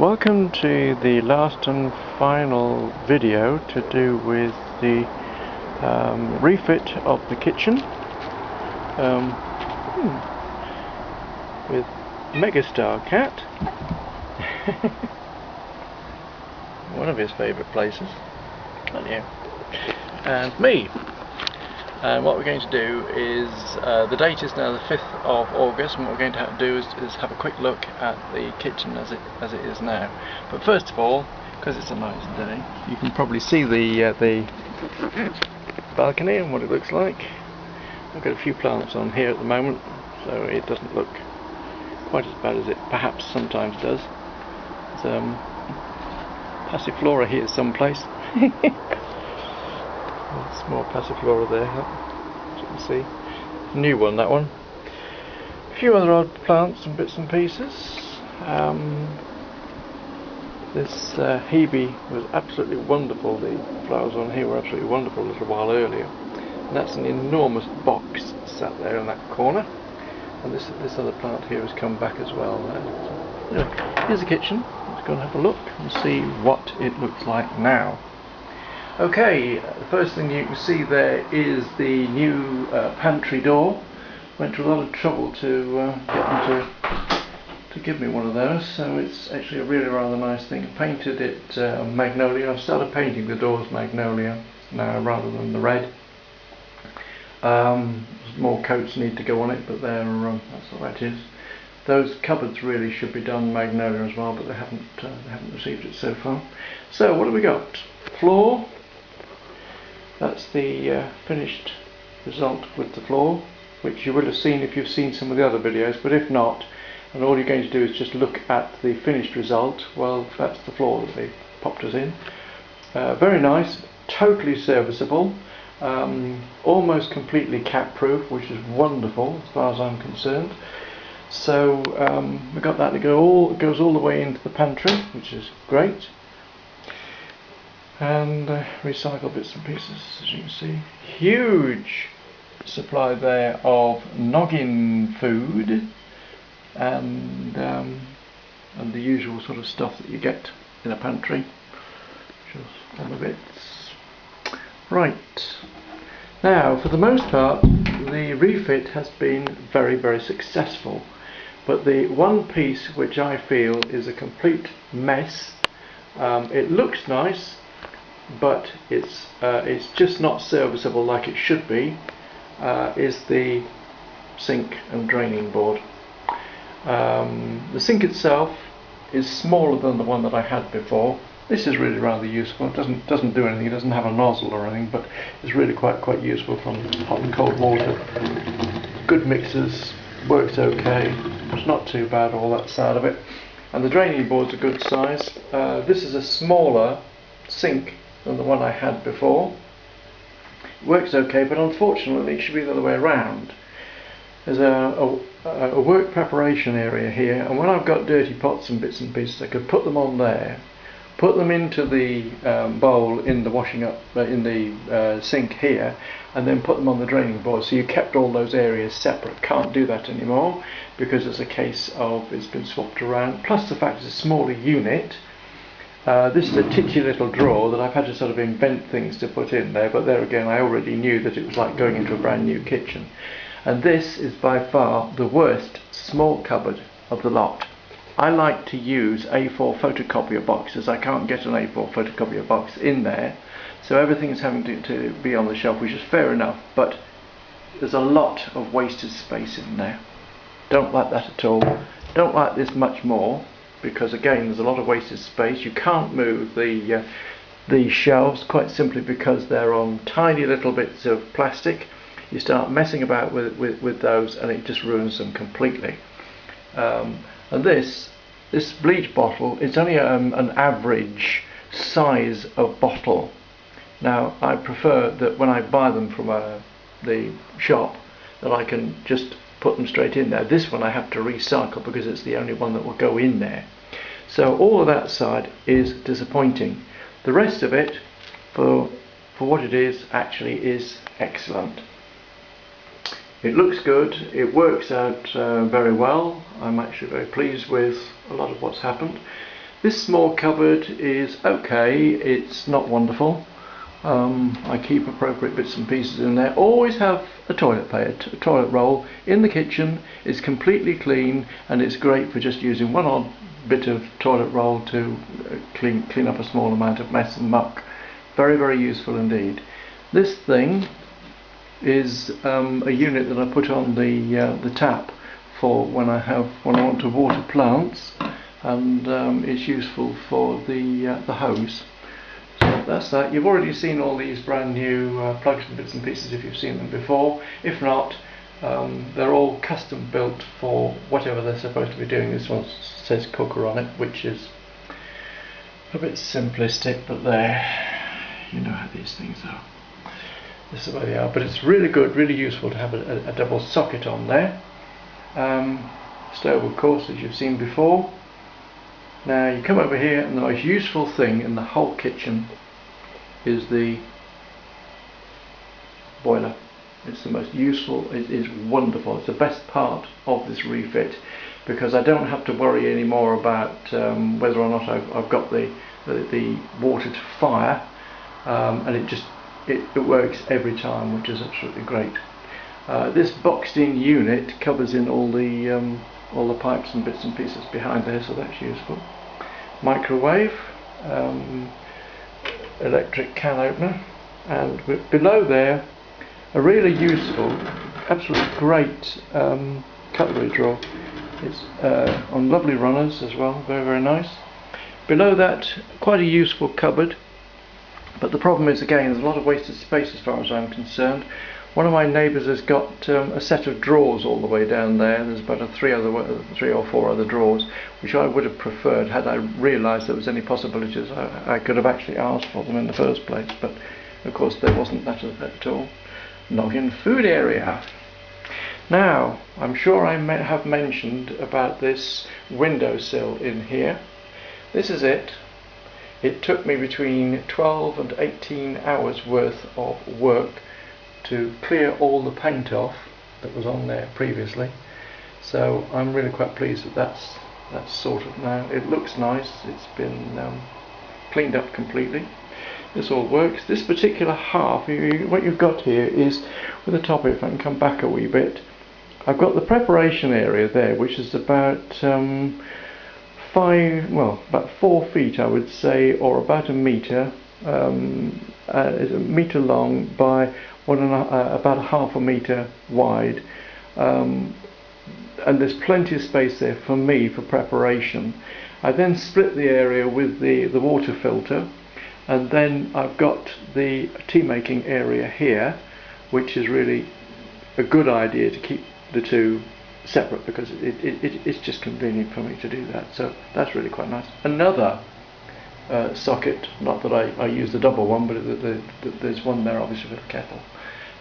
Welcome to the last and final video to do with the refit of the kitchen with Megastar Cat, one of his favourite places, and me. And what we're going to do is, the date is now the 5th of August, and what we're going to do is have a quick look at the kitchen as it is now. But first of all, because it's a nice day, you can probably see the balcony and what it looks like. I've got a few plants on here at the moment, so it doesn't look quite as bad as it perhaps sometimes does. There's passiflora here someplace. Small passiflora there, as you can see. New one, that one. A few other odd plants and bits and pieces. This hebe was absolutely wonderful. The flowers on here were absolutely wonderful a little while earlier. And that's an enormous box sat there in that corner. And this other plant here has come back as well. So, anyway, here's the kitchen. Let's go and have a look and see what it looks like now. Okay, the first thing you can see there is the new pantry door. Went to a lot of trouble to get them to give me one of those, so it's actually a really rather nice thing. I painted it magnolia. I've started painting the doors magnolia now rather than the red. More coats need to go on it, but that's what that is. Those cupboards really should be done magnolia as well, but they haven't received it so far. So what have we got? Floor. That's the finished result with the floor, which you will have seen if you've seen some of the other videos, but if not, and all you're going to do is just look at the finished result, well, that's the floor that they popped us in. Very nice, totally serviceable, almost completely cat proof, which is wonderful as far as I'm concerned. So we got that to go goes all the way into the pantry, which is great. And recycle bits and pieces, as you can see. Huge supply there of noggin food and the usual sort of stuff that you get in a pantry. Just all the bits. Right. Now, for the most part, the refit has been very, very successful. But the one piece which I feel is a complete mess. It looks nice, but it's just not serviceable like it should be, is the sink and draining board. The sink itself is smaller than the one that I had before. This is really rather useful. It doesn't do anything, it doesn't have a nozzle or anything, but it's really quite useful from hot and cold water. Good mixers, works okay, it's not too bad, all that side of it. And the draining board's a good size. This is a smaller sink than the one I had before. It works okay, but unfortunately it should be the other way around. There's a work preparation area here, and when I've got dirty pots and bits and pieces, I could put them on there, put them into the bowl in the washing up in the sink here, and then put them on the draining board. So you kept all those areas separate. Can't do that anymore because it's a case of it's been swapped around. Plus the fact it's a smaller unit. This is a titchy little drawer that I've had to sort of invent things to put in there, but there again I already knew that it was like going into a brand new kitchen. And this is by far the worst small cupboard of the lot. I like to use A4 photocopier boxes. I can't get an A4 photocopier box in there, so everything is having to be on the shelf, which is fair enough, but there's a lot of wasted space in there. Don't like that at all. Don't like this much more, because again there's a lot of wasted space. You can't move the shelves quite simply because they're on tiny little bits of plastic. You start messing about with those and it just ruins them completely. And this bleach bottle, it's only an average size of bottle. Now I prefer that when I buy them from the shop that I can just put them straight in there. This one I have to recycle because it's the only one that will go in there. So all of that side is disappointing. The rest of it, for what it is, actually is excellent. It looks good, it works out very well. I'm actually very pleased with a lot of what's happened. This small cupboard is okay, it's not wonderful. I keep appropriate bits and pieces in there. Always have a toilet paper, a toilet roll in the kitchen. It's completely clean and it's great for just using one odd bit of toilet roll to clean up a small amount of mess and muck. Very, very useful indeed. This thing is a unit that I put on the tap for when I want to water plants, and it's useful for the hose. So that's that. You've already seen all these brand new plugs and bits and pieces if you've seen them before. If not, they're all custom built for whatever they're supposed to be doing. This one says cooker on it, which is a bit simplistic, but there, you know how these things are. This is the way they are, but it's really good, really useful to have a double socket on there. Stove, of course, as you've seen before. Now you come over here, and the most useful thing in the whole kitchen is the boiler. It's the most useful, it is wonderful. It's the best part of this refit, because I don't have to worry anymore about whether or not I've got the water to fire, and it works every time, which is absolutely great. This boxed in unit covers in all the pipes and bits and pieces behind there, so that's useful. Microwave, electric can opener, and below there a really useful, absolutely great cutlery drawer. It's on lovely runners as well, very, very nice. Below that, quite a useful cupboard, but the problem is, again, there's a lot of wasted space as far as I'm concerned. One of my neighbours has got a set of drawers all the way down there. There's about three or four other drawers, which I would have preferred had I realised there was any possibilities. I could have actually asked for them in the first place, but of course there wasn't that at all. Noggin food area. Now, I'm sure I may have mentioned about this windowsill in here. This is it. It took me between 12 and 18 hours worth of work to clear all the paint off that was on there previously. So I'm really quite pleased that that's sorted now. It looks nice. It's been cleaned up completely. This all works. This particular half, what you've got here is, with the top, if I can come back a wee bit, I've got the preparation area there, which is about 4 feet, I would say, or about a metre. It's a metre long by about a half a metre wide, and there's plenty of space there for me for preparation. I then split the area with the water filter, and then I've got the tea making area here, which is really a good idea to keep the two separate, because it's just convenient for me to do that. So that's really quite nice. Another socket, not that I use the double one, but there's one there obviously for the kettle.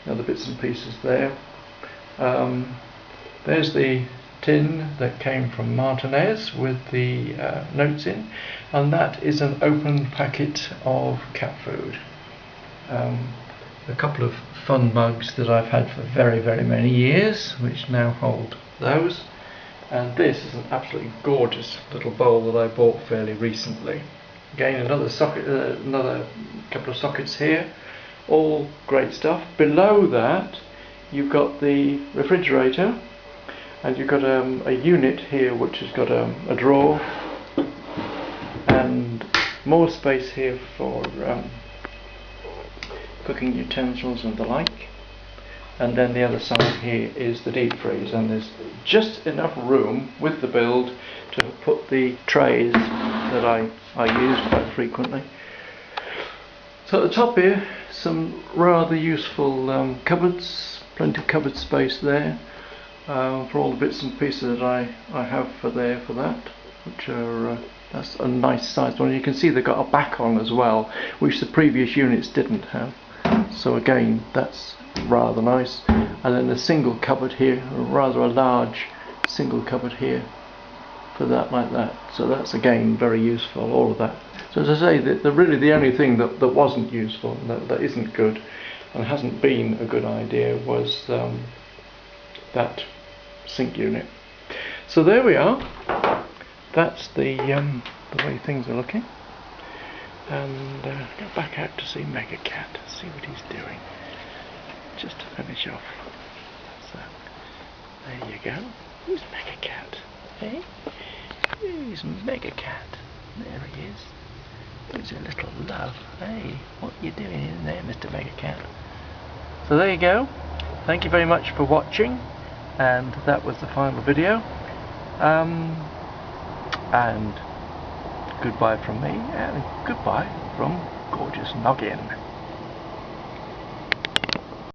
Other bits and pieces there. There's the tin that came from Martinez with the notes in, and that is an open packet of cat food. A couple of fun mugs that I've had for very, very many years, which now hold those. And this is an absolutely gorgeous little bowl that I bought fairly recently. Again, another socket, another couple of sockets here, all great stuff. Below that, you've got the refrigerator, and you've got a unit here which has got a drawer and more space here for cooking utensils and the like. And then the other side here is the deep freeze, and there's just enough room with the build to put the trays that I use quite frequently. So at the top here, some rather useful cupboards, plenty of cupboard space there for all the bits and pieces that I have for that, which are that's a nice sized one. You can see they've got a back on as well, which the previous units didn't have. So again, that's rather nice. And then a single cupboard here, rather a large single cupboard here for that, like that. So that's again very useful, all of that. So as I say, really the only thing that wasn't useful, that isn't good and hasn't been a good idea, was that sink unit. So there we are. That's the the way things are looking, and go back out to see Mega Cat, see what he's doing, just to finish off. So there you go. Who's Mega Cat? Hey, who's Mega Cat? There he is. Who's a little love? Hey, what are you doing in there, Mr. Mega Cat? So there you go. Thank you very much for watching, and that was the final video. And goodbye from me, and goodbye from gorgeous Noggin.